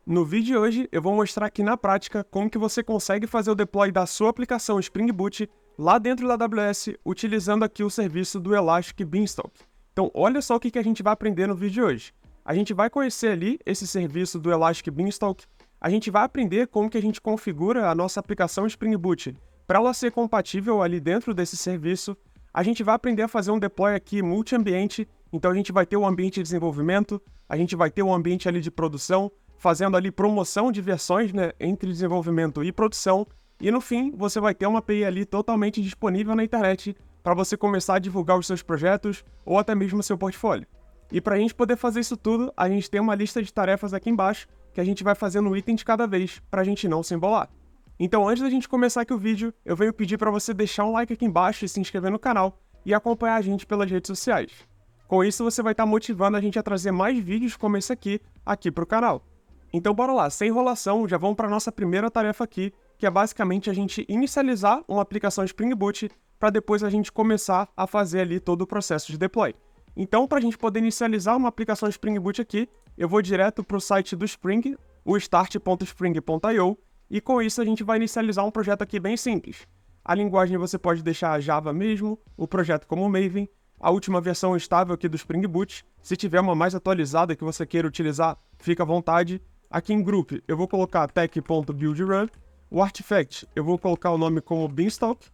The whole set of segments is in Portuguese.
No vídeo de hoje, eu vou mostrar aqui na prática como que você consegue fazer o deploy da sua aplicação Spring Boot lá dentro da AWS, utilizando aqui o serviço do Elastic Beanstalk. Então, olha só o que a gente vai aprender no vídeo de hoje. A gente vai conhecer ali esse serviço do Elastic Beanstalk, a gente vai aprender como que a gente configura a nossa aplicação Spring Boot para ela ser compatível ali dentro desse serviço. A gente vai aprender a fazer um deploy aqui multi-ambiente, então a gente vai ter o ambiente de desenvolvimento, a gente vai ter o ambiente ali de produção, fazendo ali promoção de versões, né, entre desenvolvimento e produção, e no fim você vai ter uma API ali totalmente disponível na internet para você começar a divulgar os seus projetos ou até mesmo o seu portfólio. E para a gente poder fazer isso tudo, a gente tem uma lista de tarefas aqui embaixo que a gente vai fazendo um item de cada vez para a gente não se embolar. Então antes da gente começar aqui o vídeo, eu venho pedir para você deixar um like aqui embaixo e se inscrever no canal e acompanhar a gente pelas redes sociais. Com isso você vai estar motivando a gente a trazer mais vídeos como esse aqui para o canal. Então bora lá, sem enrolação, já vamos para a nossa primeira tarefa aqui, que é basicamente a gente inicializar uma aplicação Spring Boot para depois a gente começar a fazer ali todo o processo de deploy. Então, para a gente poder inicializar uma aplicação Spring Boot aqui, eu vou direto para o site do Spring, o start.spring.io, e com isso a gente vai inicializar um projeto aqui bem simples. A linguagem você pode deixar Java mesmo, o projeto como Maven, a última versão estável aqui do Spring Boot. Se tiver uma mais atualizada que você queira utilizar, fica à vontade. Aqui em Group, eu vou colocar tech.buildrun. O Artifact, eu vou colocar o nome como Beanstalk.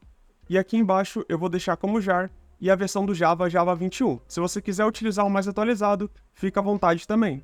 E aqui embaixo, eu vou deixar como jar. E a versão do Java, Java 21. Se você quiser utilizar o mais atualizado, fica à vontade também.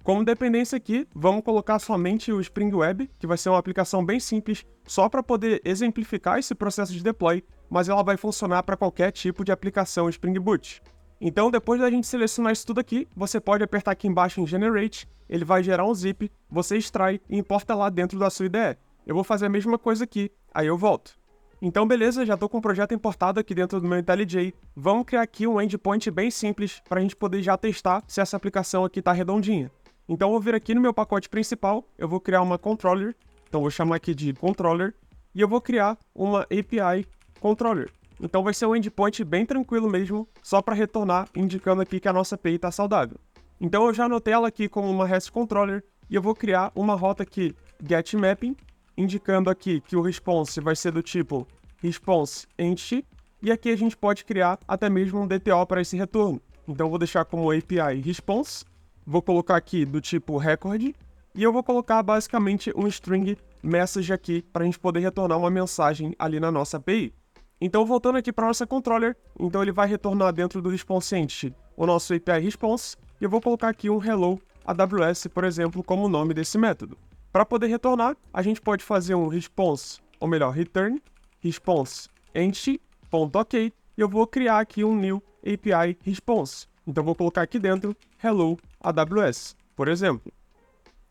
Como dependência aqui, vamos colocar somente o Spring Web, que vai ser uma aplicação bem simples, só para poder exemplificar esse processo de deploy, mas ela vai funcionar para qualquer tipo de aplicação Spring Boot. Então, depois da gente selecionar isso tudo aqui, você pode apertar aqui embaixo em Generate, ele vai gerar um zip, você extrai e importa lá dentro da sua IDE. Eu vou fazer a mesma coisa aqui, aí eu volto. Então beleza, já estou com o projeto importado aqui dentro do meu IntelliJ. Vamos criar aqui um endpoint bem simples para a gente poder já testar se essa aplicação aqui está redondinha. Então eu vou vir aqui no meu pacote principal, eu vou criar uma controller, então vou chamar aqui de controller, e eu vou criar uma API controller. Então vai ser um endpoint bem tranquilo mesmo, só para retornar, indicando aqui que a nossa API está saudável. Então eu já anotei ela aqui como uma REST controller, e eu vou criar uma rota aqui getMapping, indicando aqui que o response vai ser do tipo response entity, e aqui a gente pode criar até mesmo um DTO para esse retorno. Então eu vou deixar como API response, vou colocar aqui do tipo record, e eu vou colocar basicamente um string message aqui para a gente poder retornar uma mensagem ali na nossa API. Então voltando aqui para a nossa controller, então ele vai retornar dentro do response entity o nosso API response, e eu vou colocar aqui um hello AWS, por exemplo, como o nome desse método. Para poder retornar, a gente pode fazer um response, ou melhor, return, response entity.ok, e eu vou criar aqui um new API response. Então vou colocar aqui dentro hello AWS, por exemplo.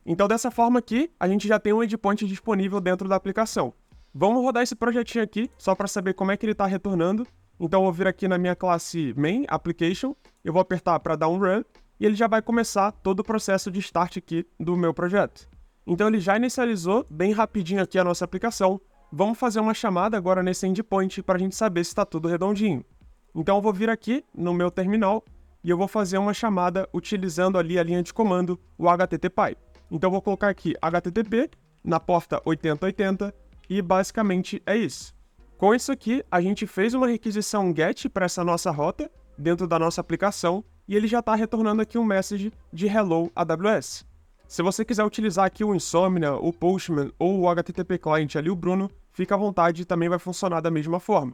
Então dessa forma aqui, a gente já tem um endpoint disponível dentro da aplicação. Vamos rodar esse projetinho aqui, só para saber como é que ele está retornando. Então eu vou vir aqui na minha classe main application, eu vou apertar para dar um run, e ele já vai começar todo o processo de start aqui do meu projeto. Então ele já inicializou bem rapidinho aqui a nossa aplicação. Vamos fazer uma chamada agora nesse endpoint para a gente saber se está tudo redondinho. Então eu vou vir aqui no meu terminal e eu vou fazer uma chamada utilizando ali a linha de comando, o HTTP. Então eu vou colocar aqui HTTP na porta 8080 e basicamente é isso. Com isso aqui, a gente fez uma requisição GET para essa nossa rota dentro da nossa aplicação e ele já está retornando aqui um message de Hello AWS. Se você quiser utilizar aqui o Insomnia, o Postman ou o HTTP Client ali, o Bruno, fica à vontade e também vai funcionar da mesma forma.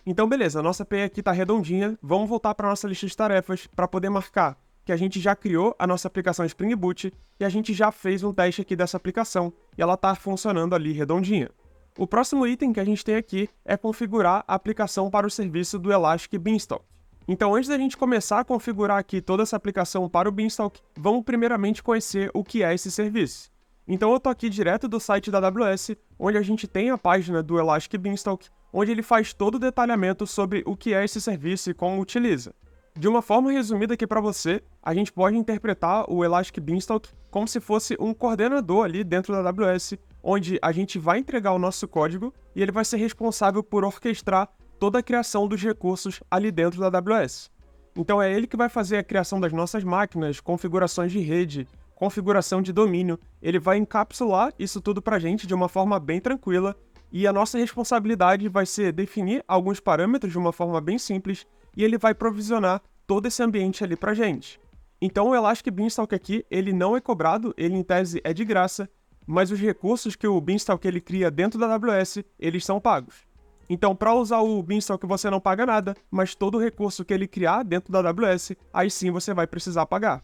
Então beleza, a nossa API aqui está redondinha, vamos voltar para a nossa lista de tarefas para poder marcar que a gente já criou a nossa aplicação Spring Boot e a gente já fez um teste aqui dessa aplicação e ela está funcionando ali redondinha. O próximo item que a gente tem aqui é configurar a aplicação para o serviço do Elastic Beanstalk. Então, antes da gente começar a configurar aqui toda essa aplicação para o Beanstalk, vamos primeiramente conhecer o que é esse serviço. Então, eu estou aqui direto do site da AWS, onde a gente tem a página do Elastic Beanstalk, onde ele faz todo o detalhamento sobre o que é esse serviço e como utiliza. De uma forma resumida aqui para você, a gente pode interpretar o Elastic Beanstalk como se fosse um coordenador ali dentro da AWS, onde a gente vai entregar o nosso código e ele vai ser responsável por orquestrar toda a criação dos recursos ali dentro da AWS. Então é ele que vai fazer a criação das nossas máquinas, configurações de rede, configuração de domínio, ele vai encapsular isso tudo para a gente de uma forma bem tranquila, e a nossa responsabilidade vai ser definir alguns parâmetros de uma forma bem simples, e ele vai provisionar todo esse ambiente ali para a gente. Então o Elastic Beanstalk aqui, ele não é cobrado, ele em tese é de graça, mas os recursos que o Beanstalk ele cria dentro da AWS, eles são pagos. Então, para usar o Beanstalk você não paga nada, mas todo o recurso que ele criar dentro da AWS, aí sim você vai precisar pagar.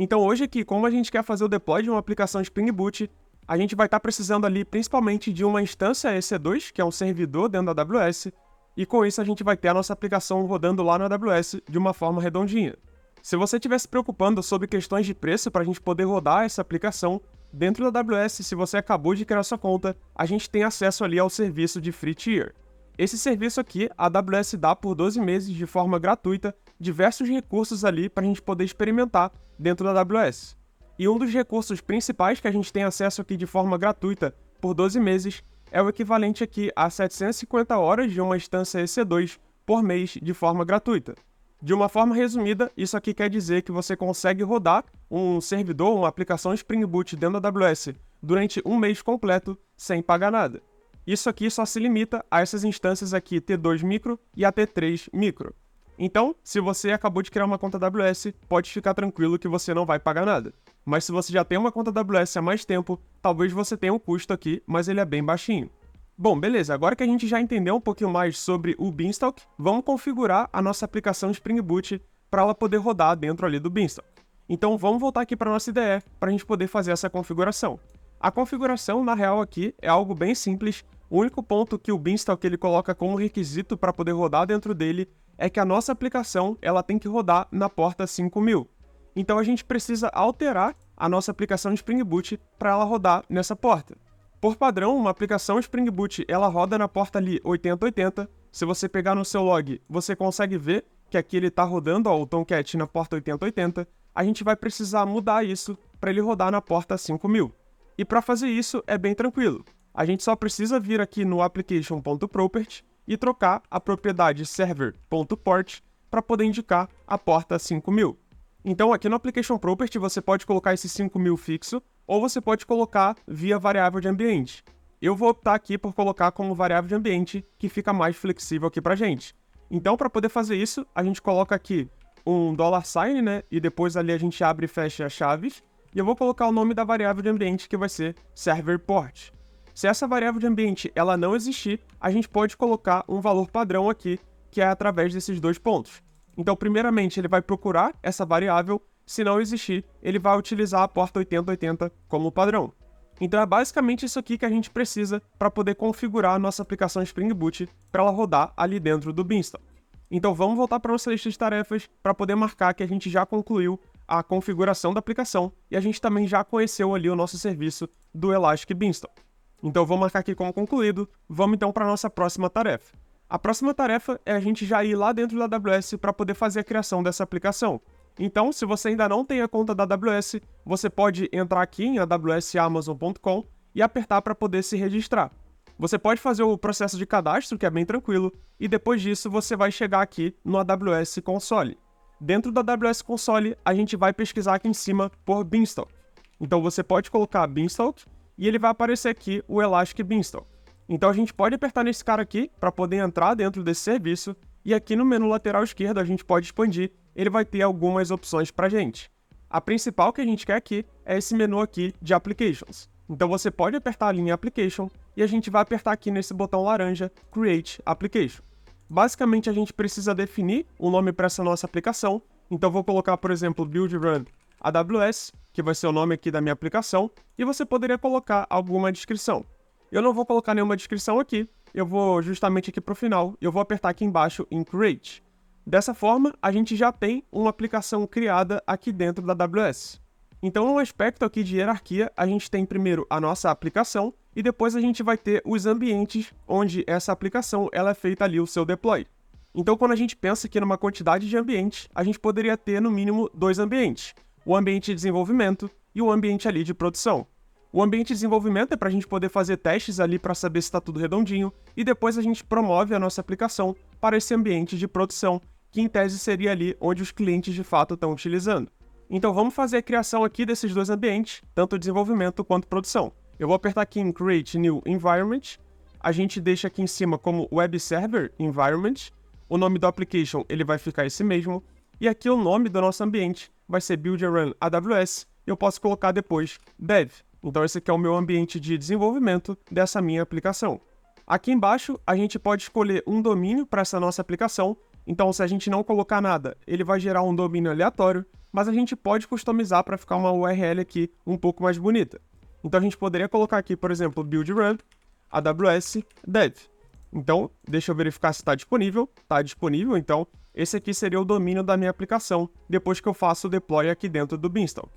Então hoje aqui, como a gente quer fazer o deploy de uma aplicação Spring Boot, a gente vai estar precisando ali principalmente de uma instância EC2, que é um servidor dentro da AWS, e com isso a gente vai ter a nossa aplicação rodando lá na AWS de uma forma redondinha. Se você estiver se preocupando sobre questões de preço para a gente poder rodar essa aplicação, dentro da AWS, se você acabou de criar sua conta, a gente tem acesso ali ao serviço de Free Tier. Esse serviço aqui, a AWS dá por 12 meses de forma gratuita diversos recursos ali para a gente poder experimentar dentro da AWS. E um dos recursos principais que a gente tem acesso aqui de forma gratuita por 12 meses é o equivalente aqui a 750 horas de uma instância EC2 por mês de forma gratuita. De uma forma resumida, isso aqui quer dizer que você consegue rodar um servidor, uma aplicação Spring Boot dentro da AWS durante um mês completo sem pagar nada. Isso aqui só se limita a essas instâncias aqui T2 micro e a T3 micro. Então, se você acabou de criar uma conta AWS, pode ficar tranquilo que você não vai pagar nada. Mas se você já tem uma conta AWS há mais tempo, talvez você tenha um custo aqui, mas ele é bem baixinho. Bom, beleza, agora que a gente já entendeu um pouquinho mais sobre o Beanstalk, vamos configurar a nossa aplicação Spring Boot para ela poder rodar dentro ali do Beanstalk. Então vamos voltar aqui para a nossa IDE para a gente poder fazer essa configuração. A configuração, na real, aqui é algo bem simples. O único ponto que o Beanstalk ele coloca como requisito para poder rodar dentro dele é que a nossa aplicação ela tem que rodar na porta 5000. Então a gente precisa alterar a nossa aplicação Spring Boot para ela rodar nessa porta. Por padrão, uma aplicação Spring Boot ela roda na porta ali 8080. Se você pegar no seu log, você consegue ver que aqui ele está rodando o Tomcat na porta 8080. A gente vai precisar mudar isso para ele rodar na porta 5000. E para fazer isso é bem tranquilo. A gente só precisa vir aqui no application.property e trocar a propriedade server.port para poder indicar a porta 5000. Então aqui no application property você pode colocar esse 5000 fixo ou você pode colocar via variável de ambiente. Eu vou optar aqui por colocar como variável de ambiente, que fica mais flexível aqui pra gente. Então para poder fazer isso, a gente coloca aqui um $sign, né? E depois ali a gente abre e fecha as chaves. E eu vou colocar o nome da variável de ambiente que vai ser server.port. Se essa variável de ambiente ela não existir, a gente pode colocar um valor padrão aqui, que é através desses dois pontos. Então, primeiramente, ele vai procurar essa variável. Se não existir, ele vai utilizar a porta 8080 como padrão. Então, é basicamente isso aqui que a gente precisa para poder configurar a nossa aplicação Spring Boot para ela rodar ali dentro do Beanstalk. Então, vamos voltar para a nossa lista de tarefas para poder marcar que a gente já concluiu a configuração da aplicação e a gente também já conheceu ali o nosso serviço do Elastic Beanstalk. Então, vou marcar aqui como concluído. Vamos então para a nossa próxima tarefa. A próxima tarefa é a gente já ir lá dentro da AWS para poder fazer a criação dessa aplicação. Então, se você ainda não tem a conta da AWS, você pode entrar aqui em awsamazon.com e apertar para poder se registrar. Você pode fazer o processo de cadastro, que é bem tranquilo, e depois disso você vai chegar aqui no AWS Console. Dentro da AWS Console, a gente vai pesquisar aqui em cima por Beanstalk. Então você pode colocar Beanstalk e ele vai aparecer aqui o Elastic Beanstalk. Então a gente pode apertar nesse cara aqui para poder entrar dentro desse serviço e aqui no menu lateral esquerdo a gente pode expandir, ele vai ter algumas opções para a gente. A principal que a gente quer aqui é esse menu aqui de Applications. Então você pode apertar ali em Application e a gente vai apertar aqui nesse botão laranja Create Application. Basicamente a gente precisa definir o nome para essa nossa aplicação, então vou colocar, por exemplo, Build Run AWS, que vai ser o nome aqui da minha aplicação, e você poderia colocar alguma descrição. Eu não vou colocar nenhuma descrição aqui, eu vou justamente aqui para o final, eu vou apertar aqui embaixo em Create. Dessa forma, a gente já tem uma aplicação criada aqui dentro da AWS. Então, no aspecto aqui de hierarquia, a gente tem primeiro a nossa aplicação e depois a gente vai ter os ambientes onde essa aplicação ela é feita ali o seu deploy. Então, quando a gente pensa aqui numa quantidade de ambientes, a gente poderia ter no mínimo 2 ambientes. O ambiente de desenvolvimento e o ambiente ali de produção. O ambiente de desenvolvimento é para a gente poder fazer testes ali para saber se está tudo redondinho e depois a gente promove a nossa aplicação para esse ambiente de produção, que em tese seria ali onde os clientes de fato estão utilizando. Então vamos fazer a criação aqui desses dois ambientes, tanto desenvolvimento quanto produção. Eu vou apertar aqui em Create New Environment, a gente deixa aqui em cima como Web Server Environment, o nome do application ele vai ficar esse mesmo, e aqui o nome do nosso ambiente vai ser Build and Run AWS, e eu posso colocar depois Dev. Então esse aqui é o meu ambiente de desenvolvimento dessa minha aplicação. Aqui embaixo a gente pode escolher um domínio para essa nossa aplicação, então se a gente não colocar nada, ele vai gerar um domínio aleatório, mas a gente pode customizar para ficar uma URL aqui um pouco mais bonita. Então a gente poderia colocar aqui, por exemplo, Build Run AWS Dev. Então, deixa eu verificar se está disponível. Está disponível, então esse aqui seria o domínio da minha aplicação, depois que eu faço o deploy aqui dentro do Beanstalk.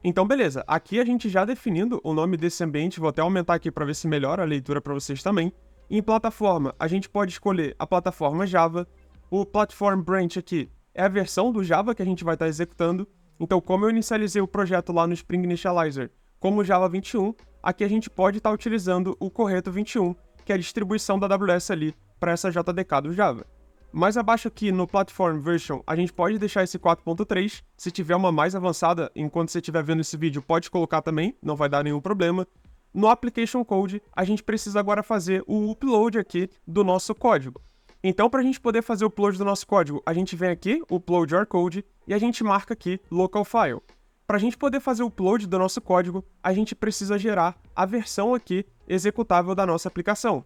Então, beleza. Aqui a gente já definindo o nome desse ambiente, vou até aumentar aqui para ver se melhora a leitura para vocês também. Em plataforma, a gente pode escolher a plataforma Java. O Platform Branch aqui é a versão do Java que a gente vai estar executando. Então, como eu inicializei o projeto lá no Spring Initializer como Java 21, aqui a gente pode estar utilizando o Correto 21, que é a distribuição da AWS ali para essa JDK do Java. Mais abaixo aqui no Platform Version, a gente pode deixar esse 4.3. Se tiver uma mais avançada, enquanto você estiver vendo esse vídeo, pode colocar também, não vai dar nenhum problema. No Application Code, a gente precisa agora fazer o upload aqui do nosso código. Então, para a gente poder fazer o upload do nosso código, a gente vem aqui, Upload Your Code, e a gente marca aqui Local File. Para a gente poder fazer o upload do nosso código, a gente precisa gerar a versão aqui executável da nossa aplicação.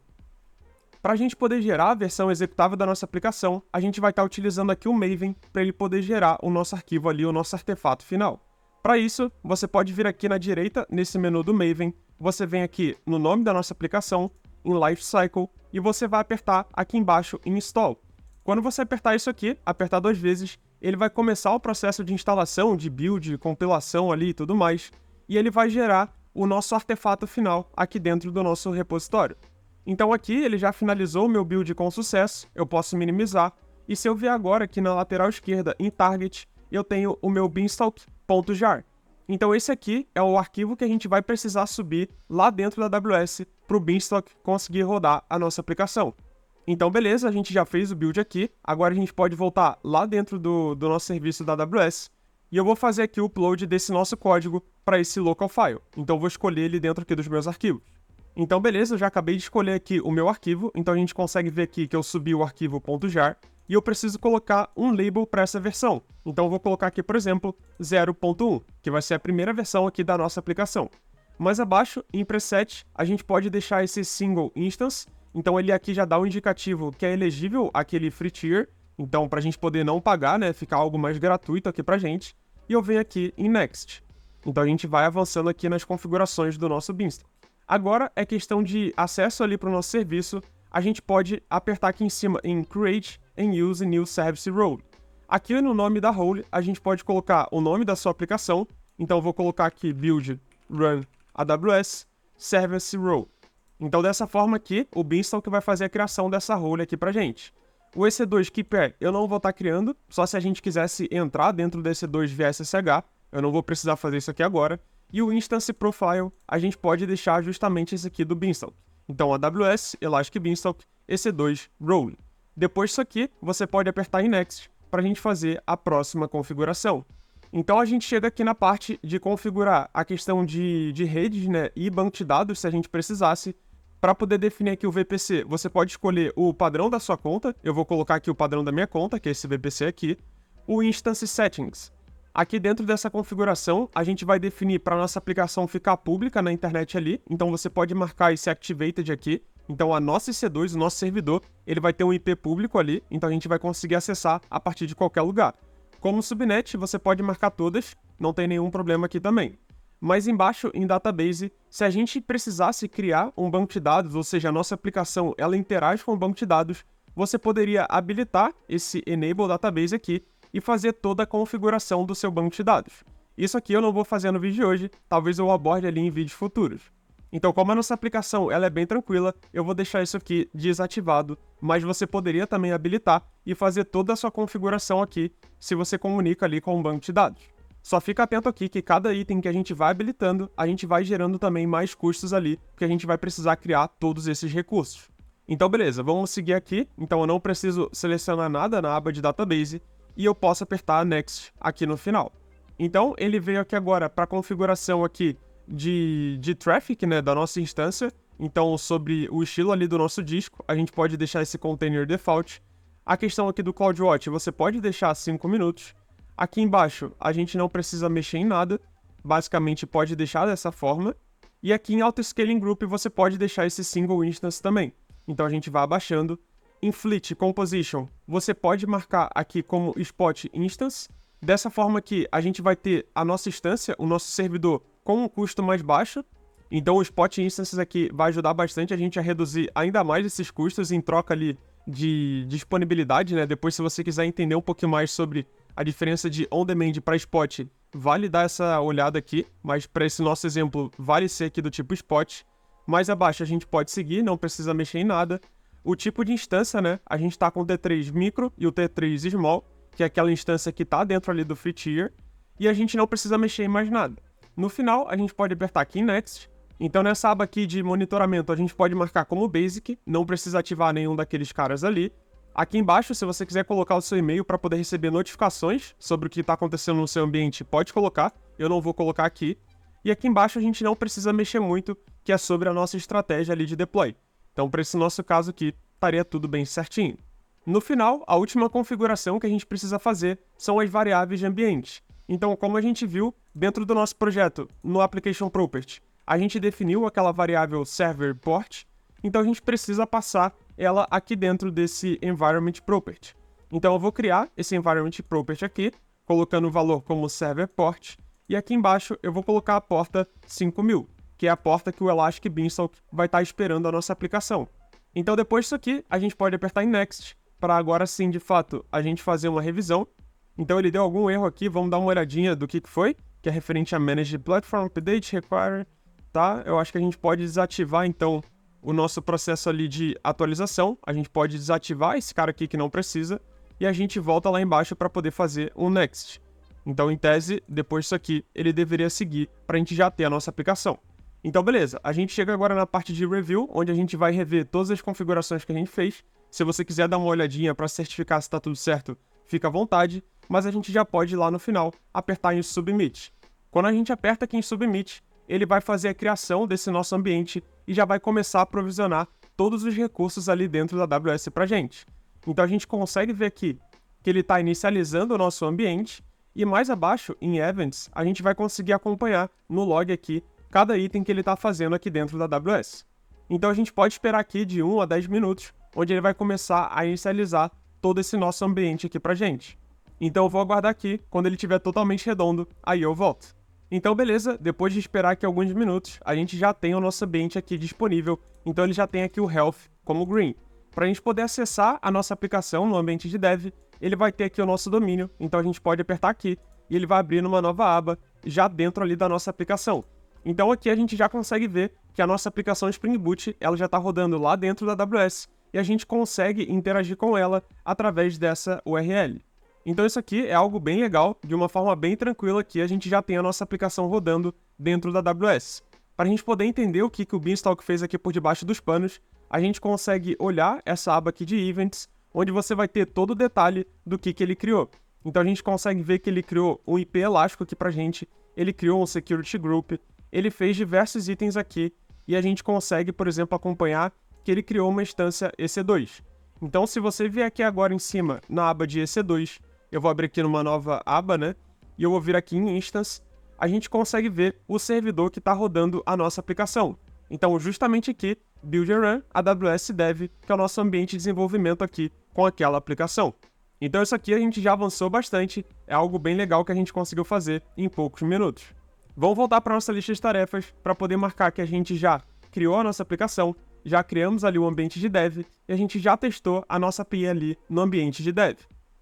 Para a gente poder gerar a versão executável da nossa aplicação, a gente vai estar utilizando aqui o Maven para ele poder gerar o nosso arquivo ali, o nosso artefato final. Para isso, você pode vir aqui na direita, nesse menu do Maven, você vem aqui no nome da nossa aplicação, em Lifecycle, e você vai apertar aqui embaixo em Install. Quando você apertar isso aqui, apertar 2 vezes, ele vai começar o processo de instalação, de build, compilação ali e tudo mais, e ele vai gerar o nosso artefato final aqui dentro do nosso repositório. Então aqui ele já finalizou o meu build com sucesso, eu posso minimizar, e se eu vier agora aqui na lateral esquerda em Target, eu tenho o meu beanstalk.jar. Então esse aqui é o arquivo que a gente vai precisar subir lá dentro da AWS para o Beanstalk conseguir rodar a nossa aplicação. Então beleza, a gente já fez o build aqui, agora a gente pode voltar lá dentro do nosso serviço da AWS e eu vou fazer aqui o upload desse nosso código para esse local file. Então eu vou escolher ele dentro aqui dos meus arquivos. Então beleza, eu já acabei de escolher aqui o meu arquivo, então a gente consegue ver aqui que eu subi o arquivo .jar e eu preciso colocar um label para essa versão. Então eu vou colocar aqui, por exemplo, 0.1, que vai ser a primeira versão aqui da nossa aplicação. Mais abaixo, em preset, a gente pode deixar esse single instance, então ele aqui já dá um indicativo que é elegível àquele free tier, então para a gente poder não pagar, né, ficar algo mais gratuito aqui pra gente. E eu venho aqui em next. Então a gente vai avançando aqui nas configurações do nosso Beanstalk. Agora é questão de acesso ali para o nosso serviço, a gente pode apertar aqui em cima em Create and Use New Service Role. Aqui no nome da role, a gente pode colocar o nome da sua aplicação, então eu vou colocar aqui Build Run AWS Service Role. Então dessa forma aqui, o Beanstalk vai fazer a criação dessa role aqui pra gente. O EC2 Key Pair eu não vou estar criando, só se a gente quisesse entrar dentro do EC2 via SSH, eu não vou precisar fazer isso aqui agora. E o Instance Profile, a gente pode deixar justamente esse aqui do Beanstalk. Então AWS, Elastic Beanstalk, EC2 Role. Depois disso aqui, você pode apertar em Next para a gente fazer a próxima configuração. Então a gente chega aqui na parte de configurar a questão de redes, né, e banco de dados, se a gente precisasse. Para poder definir aqui o VPC, você pode escolher o padrão da sua conta. Eu vou colocar aqui o padrão da minha conta, que é esse VPC aqui. O Instance Settings. Aqui dentro dessa configuração, a gente vai definir para a nossa aplicação ficar pública na internet ali. Então você pode marcar esse Activated aqui. Então a nossa EC2, o nosso servidor, ele vai ter um IP público ali. Então a gente vai conseguir acessar a partir de qualquer lugar. Como subnet, você pode marcar todas, não tem nenhum problema aqui também. Mas embaixo, em Database, se a gente precisasse criar um banco de dados, ou seja, a nossa aplicação ela interage com o banco de dados, você poderia habilitar esse Enable Database aqui e fazer toda a configuração do seu banco de dados. Isso aqui eu não vou fazer no vídeo de hoje, talvez eu aborde ali em vídeos futuros. Então, como a nossa aplicação ela é bem tranquila, eu vou deixar isso aqui desativado, mas você poderia também habilitar e fazer toda a sua configuração aqui, se você comunica ali com o banco de dados. Só fica atento aqui que cada item que a gente vai habilitando, a gente vai gerando também mais custos ali, porque a gente vai precisar criar todos esses recursos. Então beleza, vamos seguir aqui. Então eu não preciso selecionar nada na aba de Database e eu posso apertar Next aqui no final. Então, ele veio aqui agora para a configuração aqui de traffic, né, da nossa instância. Então, sobre o estilo ali do nosso disco, a gente pode deixar esse container default. A questão aqui do CloudWatch, você pode deixar 5 minutos. Aqui embaixo, a gente não precisa mexer em nada. Basicamente, pode deixar dessa forma. E aqui em Auto-Scaling Group, você pode deixar esse Single Instance também. Então, a gente vai abaixando. Em Fleet Composition, você pode marcar aqui como Spot Instance. Dessa forma aqui, a gente vai ter a nossa instância, o nosso servidor, com um custo mais baixo. Então, o Spot Instances aqui vai ajudar bastante a gente a reduzir ainda mais esses custos em troca ali de disponibilidade, né? Depois, se você quiser entender um pouquinho mais sobre a diferença de on-demand para spot, vale dar essa olhada aqui, mas para esse nosso exemplo, vale ser aqui do tipo spot. Mais abaixo a gente pode seguir, não precisa mexer em nada. O tipo de instância, né? A gente está com o T3 Micro e o T3 Small, que é aquela instância que está dentro ali do Free Tier, e a gente não precisa mexer em mais nada. No final, a gente pode apertar aqui em Next. Então, nessa aba aqui de monitoramento, a gente pode marcar como Basic, não precisa ativar nenhum daqueles caras ali. Aqui embaixo, se você quiser colocar o seu e-mail para poder receber notificações sobre o que está acontecendo no seu ambiente, pode colocar. Eu não vou colocar aqui. E aqui embaixo a gente não precisa mexer muito, que é sobre a nossa estratégia ali de deploy. Então, para esse nosso caso aqui, estaria tudo bem certinho. No final, a última configuração que a gente precisa fazer são as variáveis de ambiente. Então, como a gente viu, dentro do nosso projeto, no Application Property, a gente definiu aquela variável Server Port, então a gente precisa passar ela aqui dentro desse Environment Property. Então, eu vou criar esse Environment Property aqui, colocando o valor como Server Port, e aqui embaixo eu vou colocar a porta 5000, que é a porta que o Elastic Beanstalk vai estar esperando a nossa aplicação. Então, depois disso aqui, a gente pode apertar em Next, para agora sim, de fato, a gente fazer uma revisão. Então, ele deu algum erro aqui, vamos dar uma olhadinha do que foi, que é referente a Managed Platform Update Require, tá? Eu acho que a gente pode desativar, então, o nosso processo ali de atualização. A gente pode desativar esse cara aqui que não precisa, e a gente volta lá embaixo para poder fazer um Next. Então, em tese, depois disso aqui, ele deveria seguir para a gente já ter a nossa aplicação. Então, beleza, a gente chega agora na parte de Review, onde a gente vai rever todas as configurações que a gente fez. Se você quiser dar uma olhadinha para certificar se está tudo certo, fica à vontade, mas a gente já pode ir lá no final apertar em Submit. Quando a gente aperta aqui em Submit, ele vai fazer a criação desse nosso ambiente e já vai começar a provisionar todos os recursos ali dentro da AWS para a gente. Então, a gente consegue ver aqui que ele está inicializando o nosso ambiente e mais abaixo, em Events, a gente vai conseguir acompanhar no log aqui cada item que ele está fazendo aqui dentro da AWS. Então, a gente pode esperar aqui de 1 a 10 minutos, onde ele vai começar a inicializar todo esse nosso ambiente aqui pra gente. Então, eu vou aguardar aqui, quando ele estiver totalmente redondo, aí eu volto. Então, beleza, depois de esperar aqui alguns minutos, a gente já tem o nosso ambiente aqui disponível, então ele já tem aqui o Health como Green. Para a gente poder acessar a nossa aplicação no ambiente de dev, ele vai ter aqui o nosso domínio, então a gente pode apertar aqui, e ele vai abrir numa nova aba, já dentro ali da nossa aplicação. Então aqui a gente já consegue ver que a nossa aplicação Spring Boot ela já está rodando lá dentro da AWS e a gente consegue interagir com ela através dessa URL. Então isso aqui é algo bem legal, de uma forma bem tranquila que a gente já tem a nossa aplicação rodando dentro da AWS. Para a gente poder entender o que o Beanstalk fez aqui por debaixo dos panos, a gente consegue olhar essa aba aqui de Events, onde você vai ter todo o detalhe do que ele criou. Então a gente consegue ver que ele criou um IP elástico aqui para a gente, ele criou um Security Group, ele fez diversos itens aqui e a gente consegue, por exemplo, acompanhar que ele criou uma instância EC2. Então, se você vier aqui agora em cima, na aba de EC2, eu vou abrir aqui numa nova aba, né? E eu vou vir aqui em Instance, a gente consegue ver o servidor que está rodando a nossa aplicação. Então, justamente aqui, Build and Run AWS Dev, que é o nosso ambiente de desenvolvimento aqui com aquela aplicação. Então, isso aqui a gente já avançou bastante, é algo bem legal que a gente conseguiu fazer em poucos minutos. Vamos voltar para a nossa lista de tarefas para poder marcar que a gente já criou a nossa aplicação, já criamos ali o ambiente de dev e a gente já testou a nossa API ali no ambiente de dev.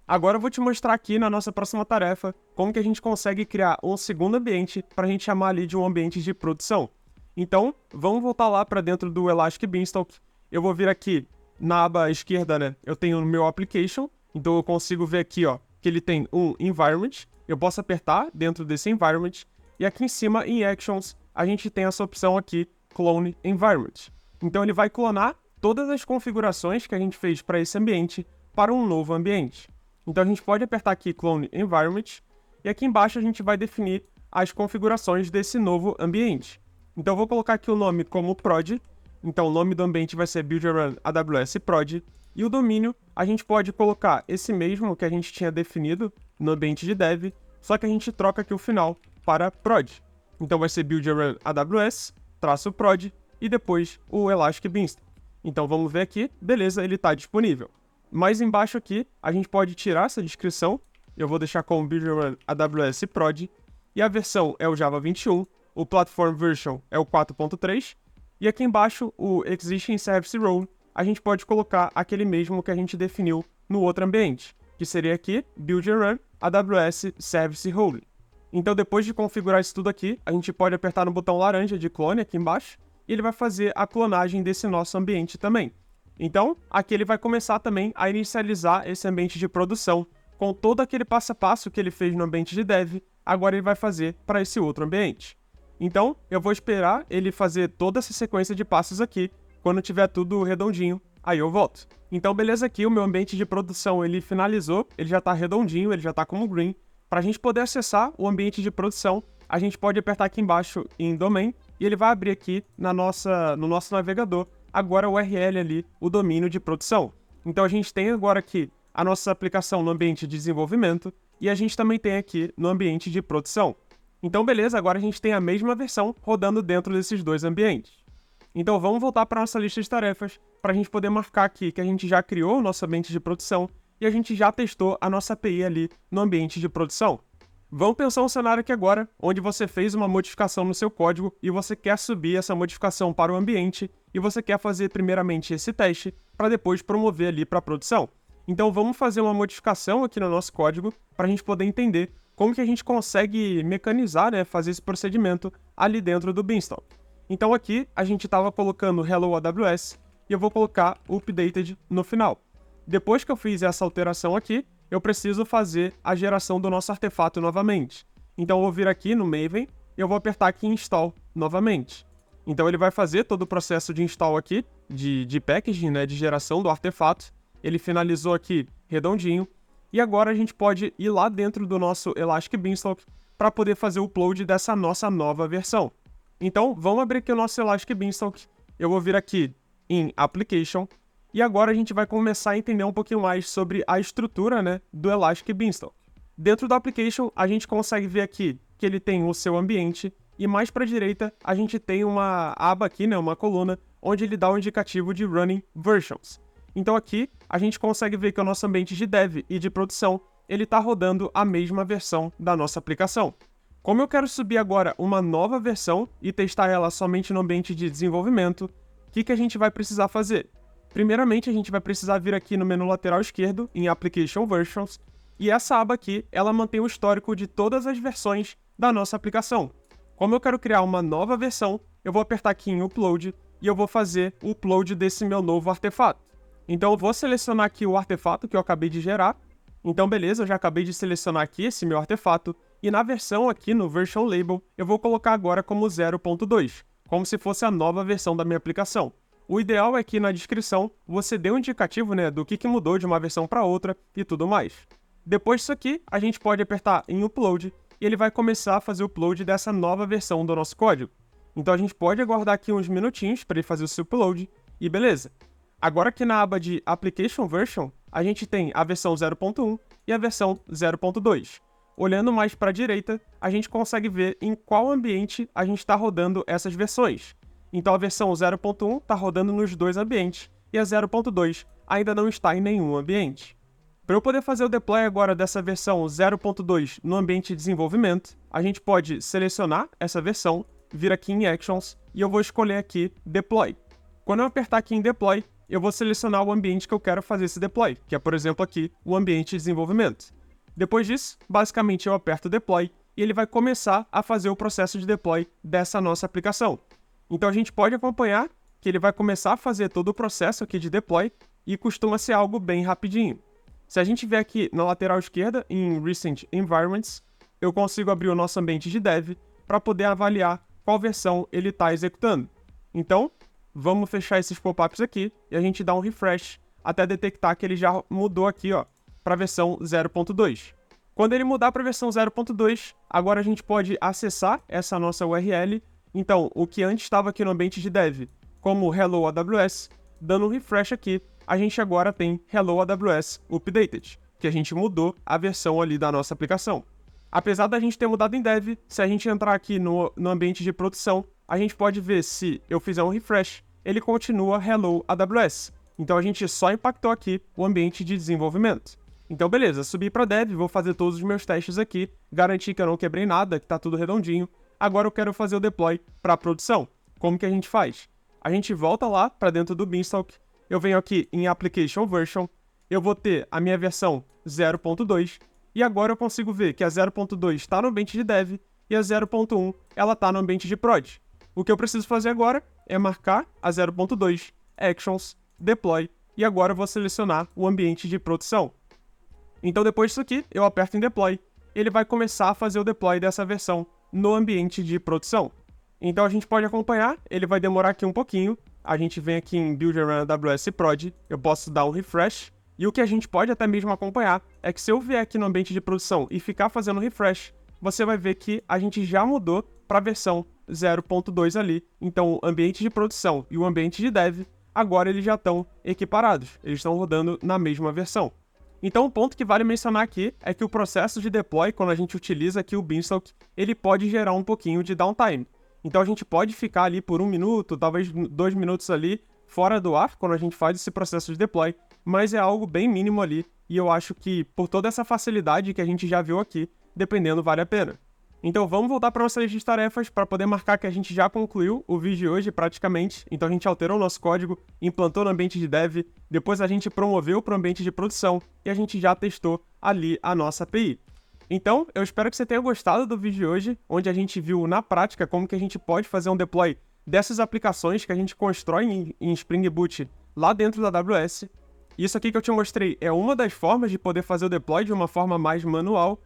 Agora eu vou te mostrar aqui na nossa próxima tarefa como que a gente consegue criar um segundo ambiente para a gente chamar ali de um ambiente de produção. Então, vamos voltar lá para dentro do Elastic Beanstalk. Eu vou vir aqui na aba esquerda, né? Eu tenho o meu application, então eu consigo ver aqui, ó, que ele tem um environment. Eu posso apertar dentro desse environment. E aqui em cima, em Actions, a gente tem essa opção aqui, Clone Environment. Então ele vai clonar todas as configurações que a gente fez para esse ambiente para um novo ambiente. Então a gente pode apertar aqui Clone Environment, e aqui embaixo a gente vai definir as configurações desse novo ambiente. Então eu vou colocar aqui o nome como prod, então o nome do ambiente vai ser Build Run AWS Prod, e o domínio a gente pode colocar esse mesmo que a gente tinha definido no ambiente de dev, só que a gente troca aqui o final para prod. Então vai ser Build Run AWS, -prod, e depois o Elastic Beanstalk. Então vamos ver aqui, beleza, ele está disponível. Mais embaixo aqui, a gente pode tirar essa descrição, eu vou deixar como Build Run AWS Prod, e a versão é o Java 21, o Platform Version é o 4.3, e aqui embaixo o Existing Service Role, a gente pode colocar aquele mesmo que a gente definiu no outro ambiente, que seria aqui Build Run AWS Service Role. Então depois de configurar isso tudo aqui, a gente pode apertar no botão laranja de clone aqui embaixo, e ele vai fazer a clonagem desse nosso ambiente também. Então, aqui ele vai começar também a inicializar esse ambiente de produção, com todo aquele passo a passo que ele fez no ambiente de dev, agora ele vai fazer para esse outro ambiente. Então, eu vou esperar ele fazer toda essa sequência de passos aqui, quando tiver tudo redondinho, aí eu volto. Então, beleza, aqui o meu ambiente de produção ele finalizou, ele já está redondinho, ele já está como green. Para a gente poder acessar o ambiente de produção, a gente pode apertar aqui embaixo em Domain, e ele vai abrir aqui no nosso navegador, agora o URL ali, o domínio de produção. Então, a gente tem agora aqui a nossa aplicação no ambiente de desenvolvimento, e a gente também tem aqui no ambiente de produção. Então, beleza, agora a gente tem a mesma versão rodando dentro desses dois ambientes. Então, vamos voltar para a nossa lista de tarefas, para a gente poder marcar aqui que a gente já criou o nosso ambiente de produção e a gente já testou a nossa API ali no ambiente de produção. Vamos pensar um cenário aqui agora, onde você fez uma modificação no seu código e você quer subir essa modificação para o ambiente e você quer fazer primeiramente esse teste para depois promover ali para a produção. Então, vamos fazer uma modificação aqui no nosso código para a gente poder entender como que a gente consegue mecanizar, né, fazer esse procedimento ali dentro do Beanstalk. Então aqui a gente estava colocando Hello AWS e eu vou colocar Updated no final. Depois que eu fiz essa alteração aqui, eu preciso fazer a geração do nosso artefato novamente. Então eu vou vir aqui no Maven e eu vou apertar aqui em Install novamente. Então ele vai fazer todo o processo de install aqui, de packaging, né, de geração do artefato. Ele finalizou aqui redondinho. E agora a gente pode ir lá dentro do nosso Elastic Beanstalk para poder fazer o upload dessa nossa nova versão. Então, vamos abrir aqui o nosso Elastic Beanstalk. Eu vou vir aqui em Application. E agora a gente vai começar a entender um pouquinho mais sobre a estrutura, né, do Elastic Beanstalk. Dentro do Application, a gente consegue ver aqui que ele tem o seu ambiente. E mais para a direita, a gente tem uma aba aqui, né, uma coluna, onde ele dá um indicativo de Running Versions. Então aqui, a gente consegue ver que o nosso ambiente de dev e de produção, ele está rodando a mesma versão da nossa aplicação. Como eu quero subir agora uma nova versão e testar ela somente no ambiente de desenvolvimento, o que a gente vai precisar fazer? Primeiramente, a gente vai precisar vir aqui no menu lateral esquerdo, em Application Versions, e essa aba aqui, ela mantém o histórico de todas as versões da nossa aplicação. Como eu quero criar uma nova versão, eu vou apertar aqui em Upload e eu vou fazer o upload desse meu novo artefato. Então eu vou selecionar aqui o artefato que eu acabei de gerar. Então beleza, eu já acabei de selecionar aqui esse meu artefato. E na versão aqui no Version Label, eu vou colocar agora como 0.2, como se fosse a nova versão da minha aplicação. O ideal é que na descrição você dê um indicativo, né, do que mudou de uma versão para outra e tudo mais. Depois disso aqui, a gente pode apertar em Upload e ele vai começar a fazer o upload dessa nova versão do nosso código. Então a gente pode aguardar aqui uns minutinhos para ele fazer o seu upload e beleza. Agora aqui na aba de Application Version, a gente tem a versão 0.1 e a versão 0.2. Olhando mais para a direita, a gente consegue ver em qual ambiente a gente está rodando essas versões. Então a versão 0.1 está rodando nos dois ambientes e a 0.2 ainda não está em nenhum ambiente. Para eu poder fazer o deploy agora dessa versão 0.2 no ambiente de desenvolvimento, a gente pode selecionar essa versão, vir aqui em Actions e eu vou escolher aqui Deploy. Quando eu apertar aqui em Deploy, eu vou selecionar o ambiente que eu quero fazer esse deploy, que é, por exemplo, aqui, o ambiente de desenvolvimento. Depois disso, basicamente eu aperto Deploy e ele vai começar a fazer o processo de deploy dessa nossa aplicação. Então a gente pode acompanhar que ele vai começar a fazer todo o processo aqui de deploy e costuma ser algo bem rapidinho. Se a gente vier aqui na lateral esquerda, em Recent Environments, eu consigo abrir o nosso ambiente de dev para poder avaliar qual versão ele está executando. Então, vamos fechar esses pop-ups aqui e a gente dá um refresh até detectar que ele já mudou aqui, ó, para a versão 0.2. Quando ele mudar para a versão 0.2, agora a gente pode acessar essa nossa URL. Então, o que antes estava aqui no ambiente de dev como Hello AWS, dando um refresh aqui, a gente agora tem Hello AWS Updated, que a gente mudou a versão ali da nossa aplicação. Apesar da gente ter mudado em dev, se a gente entrar aqui no ambiente de produção, a gente pode ver se eu fizer um refresh, ele continua Hello AWS. Então a gente só impactou aqui o ambiente de desenvolvimento. Então beleza, subi para dev, vou fazer todos os meus testes aqui, garantir que eu não quebrei nada, que está tudo redondinho. Agora eu quero fazer o deploy para produção. Como que a gente faz? A gente volta lá para dentro do Beanstalk, eu venho aqui em Application Version, eu vou ter a minha versão 0.2, e agora eu consigo ver que a 0.2 está no ambiente de dev e a 0.1 ela está no ambiente de prod. O que eu preciso fazer agora é marcar a 0.2, Actions, Deploy, e agora eu vou selecionar o ambiente de produção. Então depois disso aqui, eu aperto em Deploy, ele vai começar a fazer o deploy dessa versão no ambiente de produção. Então a gente pode acompanhar, ele vai demorar aqui um pouquinho, a gente vem aqui em Build Run AWS Prod, eu posso dar um refresh, e o que a gente pode até mesmo acompanhar é que se eu vier aqui no ambiente de produção e ficar fazendo refresh, você vai ver que a gente já mudou para a versão 0.2 ali. Então o ambiente de produção e o ambiente de dev, agora eles já estão equiparados, eles estão rodando na mesma versão. Então, um ponto que vale mencionar aqui é que o processo de deploy, quando a gente utiliza aqui o Beanstalk, ele pode gerar um pouquinho de downtime. Então, a gente pode ficar ali por 1 minuto, talvez 2 minutos ali, fora do ar, quando a gente faz esse processo de deploy, mas é algo bem mínimo ali, e eu acho que, por toda essa facilidade que a gente já viu aqui, dependendo, vale a pena. Então vamos voltar para nossa lista de tarefas para poder marcar que a gente já concluiu o vídeo de hoje praticamente. Então a gente alterou o nosso código, implantou no ambiente de dev, depois a gente promoveu para o ambiente de produção e a gente já testou ali a nossa API. Então eu espero que você tenha gostado do vídeo de hoje, onde a gente viu na prática como que a gente pode fazer um deploy dessas aplicações que a gente constrói em Spring Boot lá dentro da AWS. Isso aqui que eu te mostrei é uma das formas de poder fazer o deploy de uma forma mais manual.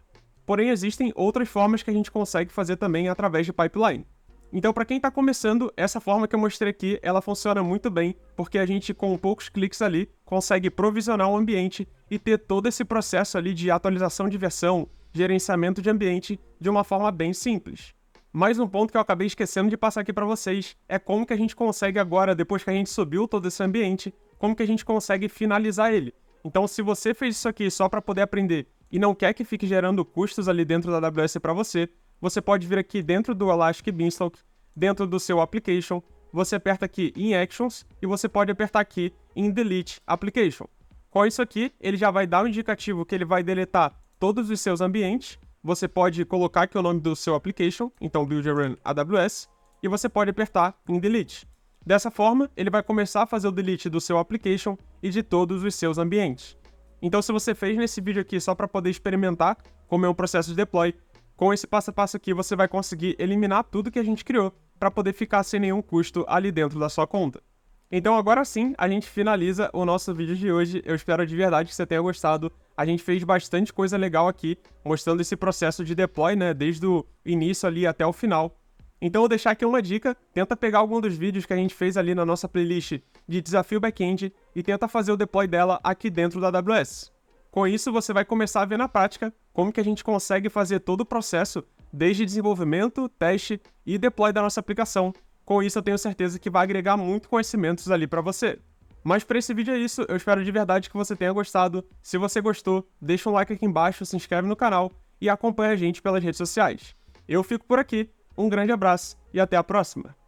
Porém, existem outras formas que a gente consegue fazer também através de pipeline. Então, para quem está começando, essa forma que eu mostrei aqui, ela funciona muito bem, porque a gente, com poucos cliques ali, consegue provisionar um ambiente e ter todo esse processo ali de atualização de versão, gerenciamento de ambiente, de uma forma bem simples. Mais um ponto que eu acabei esquecendo de passar aqui para vocês é como que a gente consegue agora, depois que a gente subiu todo esse ambiente, como que a gente consegue finalizar ele. Então, se você fez isso aqui só para poder aprender e não quer que fique gerando custos ali dentro da AWS para você, você pode vir aqui dentro do Elastic Beanstalk, dentro do seu Application, você aperta aqui em Actions e você pode apertar aqui em Delete Application. Com isso aqui, ele já vai dar um indicativo que ele vai deletar todos os seus ambientes, você pode colocar aqui o nome do seu Application, então Build Run AWS, e você pode apertar em Delete. Dessa forma, ele vai começar a fazer o delete do seu Application e de todos os seus ambientes. Então, se você fez nesse vídeo aqui só para poder experimentar como é um processo de deploy, com esse passo a passo aqui você vai conseguir eliminar tudo que a gente criou para poder ficar sem nenhum custo ali dentro da sua conta. Então, agora sim, a gente finaliza o nosso vídeo de hoje. Eu espero de verdade que você tenha gostado. A gente fez bastante coisa legal aqui, mostrando esse processo de deploy, né, desde o início ali até o final. Então, eu vou deixar aqui uma dica, tenta pegar algum dos vídeos que a gente fez ali na nossa playlist de Desafio Backend e tenta fazer o deploy dela aqui dentro da AWS. Com isso, você vai começar a ver na prática como que a gente consegue fazer todo o processo, desde desenvolvimento, teste e deploy da nossa aplicação. Com isso, eu tenho certeza que vai agregar muito conhecimentos ali para você. Mas para esse vídeo é isso, eu espero de verdade que você tenha gostado. Se você gostou, deixa um like aqui embaixo, se inscreve no canal e acompanha a gente pelas redes sociais. Eu fico por aqui. Um grande abraço e até a próxima!